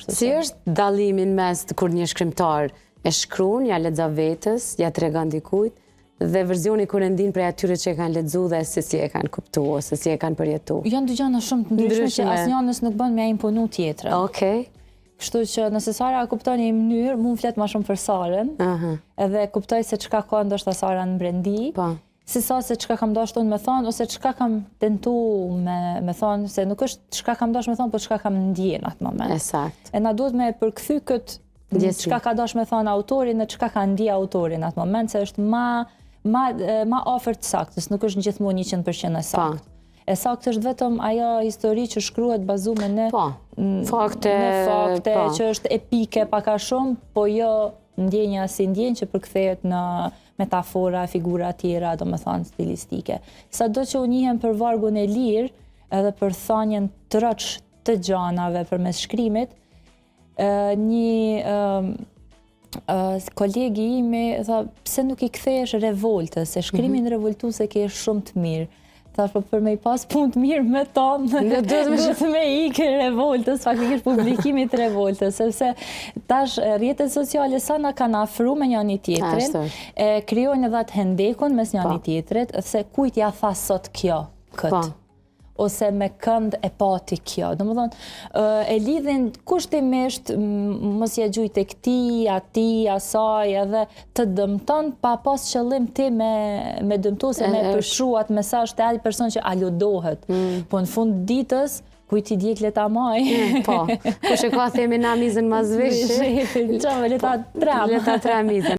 Si është dallimin mes të kur një shkrimtar e shkruan, ja lexo vetës, ja tregon dikujt, dhe verzioni kur e ndin prej atyre që e kanë lexuar dhe se si e kanë kuptuar, ose si e kanë përjetuar? Janë dy gjëra shumë të ndryshme që asnjënës nuk bën me imponu tjetrën. Okej. Kështu që nëse Sara kupton një mënyrë, mund flet më shumë për Sarën, edhe kuptoj se çka ka ndoshta Sara në brendi. Po. Si sa se çka kam dashur unë me thonë, ose çka kam tentuar me thonë, se nuk është çka kam dashur me thonë, por çka kam ndjen në atë moment. Esakt. E na duhet me përkthy këtë çka ka dashur me thonë autori në çka ka ndje autori në atë moment, se është ma afër të saktës, nuk është gjithmonë 100% e saktë. E saktë është vetëm ajo histori që shkruhet bazuar në fakte që është epike pak a shumë, po jo ndjenja si ndjenjë që përkthehet në metafora, figura tjera, do me thonë stilistike. Sado që u njihem për vargun e lirë, edhe për thënien troç të gjanave përmes shkrimit, një kolegi imi tha, pse nuk i kthehesh revoltës, se shkrimin revoltuese ke shumë të mirë. Thash, po për me i pas punë të mirë me tonë, duhet me ikë revoltës, faktikisht publikimit revoltës, sepse tash rrjetet sociale sa na kanë afru me njëri tjetrin, krijojnë edhe atë hendekun mes njëri tjetrit, se kujt ja tha sot kjo këtë, ose me kënd e pati kjo. Domethënë, e lidhin kushtimisht mos ja gjuj tek ti, ati, asaj, edhe të dëmton pa pas qëllim ti me dëmtu, se me përshru atë mesazh te ai person që aludohet. Po në fund ditës, kujt i djeg leta maj. Po, kush e ka themi na mizën mas vishi. Leta 3. Leta 3 mizën.